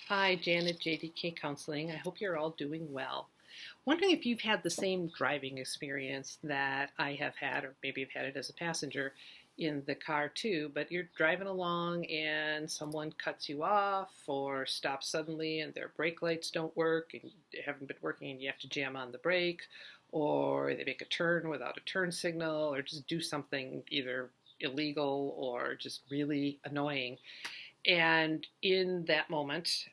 Hi, Janet, JDK Counseling. I hope you're all doing well. Wondering if you've had the same driving experience that I have had, or maybe you've had it as a passenger in the car too, but you're driving along and someone cuts you off or stops suddenly and their brake lights don't work and they haven't been working and you have to jam on the brake, or they make a turn without a turn signal, or just do something either illegal or just really annoying. And in that moment,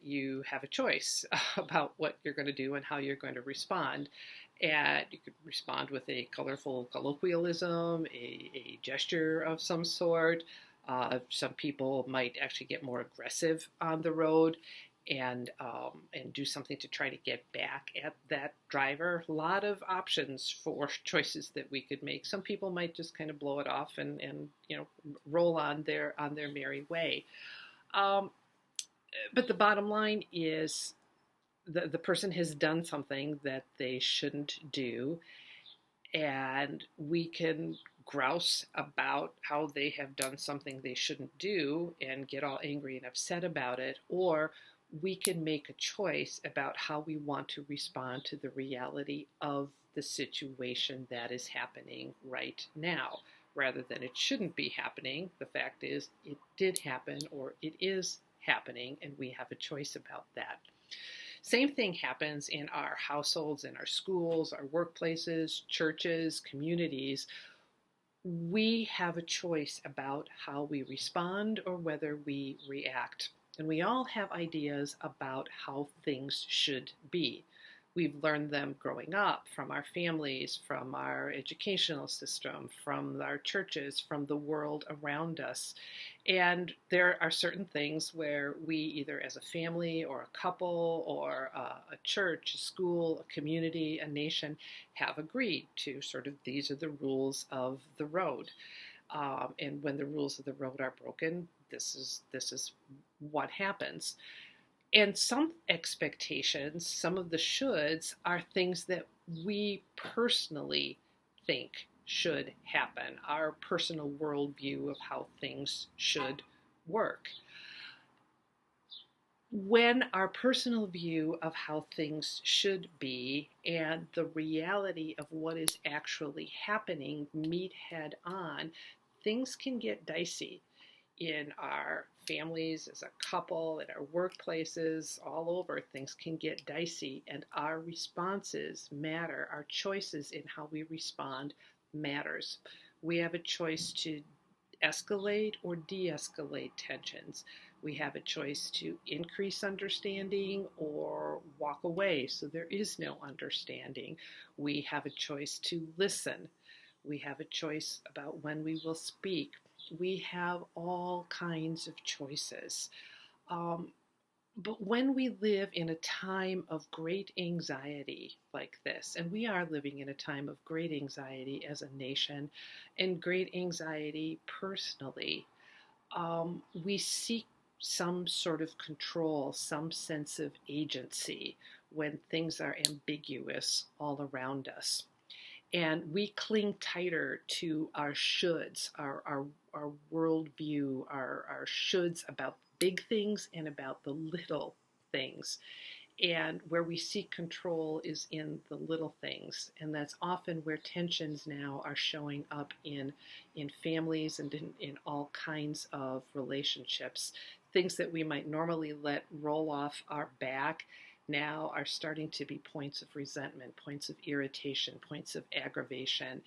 you have a choice about what you're going to do and how you're going to respond. And you could respond with a colorful colloquialism, a gesture of some sort. Some people might actually get more aggressive on the road and do something to try to get back at that driver. A lot of options for choices that we could make. Some people might just kind of blow it off and roll on their merry way. Um, but the bottom line is the person has done something that they shouldn't do, and we can grouse about how they have done something they shouldn't do and get all angry and upset about it, or we can make a choice about how we want to respond to the reality of the situation that is happening right now. Rather than it shouldn't be happening, the fact is it did happen or it is happening, and we have a choice about that. Same thing happens in our households, in our schools, our workplaces, churches, communities. We have a choice about how we respond or whether we react. And we all have ideas about how things should be. We've learned them growing up from our families, from our educational system, from our churches, from the world around us. And there are certain things where we, either as a family or a couple or a church, a school, a community, a nation, have agreed to sort of these are the rules of the road. And when the rules of the road are broken, this is what happens. And some expectations, some of the shoulds, are things that we personally think should happen, our personal worldview of how things should work. When our personal view of how things should be and the reality of what is actually happening meet head on, things can get dicey in our families, as a couple, in our workplaces, all over. Things can get dicey, and our responses matter. Our choices in how we respond matters. We have a choice to escalate or de-escalate tensions. We have a choice to increase understanding or walk away so there is no understanding. We have a choice to listen. We have a choice about when we will speak. We have all kinds of choices. Um, but when we live in a time of great anxiety like this, and we are living in a time of great anxiety as a nation and great anxiety personally, we seek some sort of control, some sense of agency when things are ambiguous all around us. And we cling tighter to our shoulds, our worldview, our shoulds about big things and about the little things. And where we seek control is in the little things. And that's often where tensions now are showing up in families and in all kinds of relationships. Things that we might normally let roll off our back now are starting to be points of resentment, points of irritation, points of aggravation.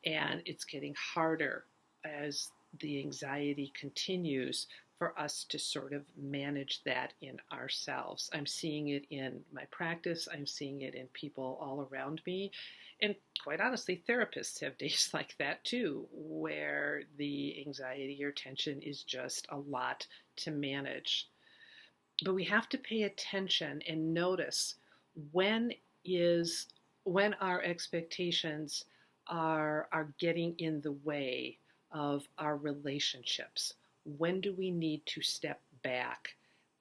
And it's getting harder as the anxiety continues for us to sort of manage that in ourselves. I'm seeing it in my practice, I'm seeing it in people all around me. And quite honestly, therapists have days like that too, where the anxiety or tension is just a lot to manage. But we have to pay attention and notice when is when our expectations are getting in the way of our relationships. When do we need to step back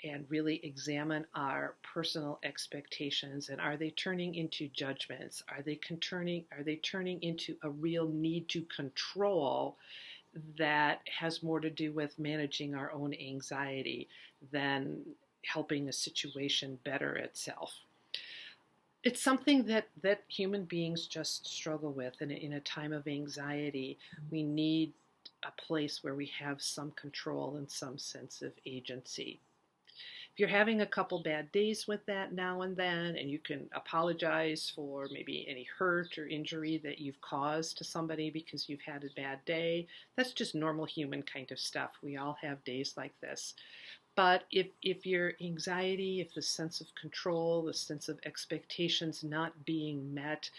and really examine our personal expectations, and are they turning into judgments? Are they turning into a real need to control that has more to do with managing our own anxiety than helping a situation better itself. It's something that human beings just struggle with. And in a time of anxiety, we need a place where we have some control and some sense of agency. If you're having a couple bad days with that now and then, and you can apologize for maybe any hurt or injury that you've caused to somebody because you've had a bad day, that's just normal human kind of stuff. We all have days like this. But if your anxiety, if the sense of control, the sense of expectations not being met,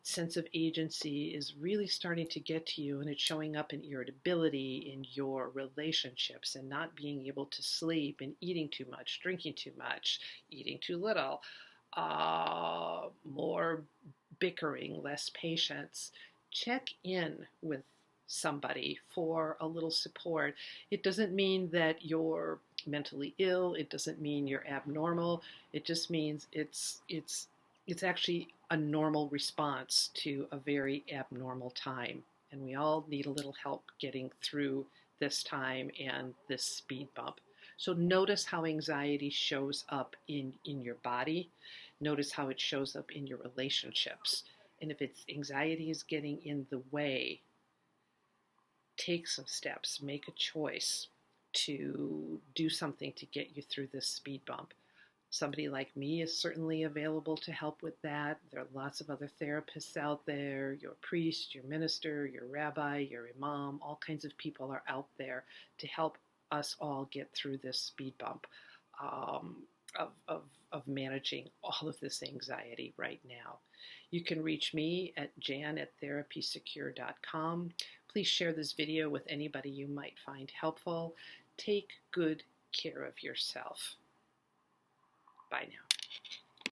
sense of agency is really starting to get to you, and it's showing up in irritability in your relationships and not being able to sleep and eating too much, drinking too much, eating too little, more bickering, less patience. Check in with somebody for a little support. It doesn't mean that you're mentally ill. It doesn't mean you're abnormal. It just means it's actually a normal response to a very abnormal time. And we all need a little help getting through this time and this speed bump. So notice how anxiety shows up in your body. Notice how it shows up in your relationships. And if it's anxiety is getting in the way, take some steps, make a choice to do something to get you through this speed bump. Somebody like me is certainly available to help with that. There are lots of other therapists out there. Your priest, your minister, your rabbi, your imam, all kinds of people are out there to help us all get through this speed bump um, of managing all of this anxiety right now. You can reach me at jan@therapysecure.com. Please share this video with anybody you might find helpful. Take good care of yourself. Bye now.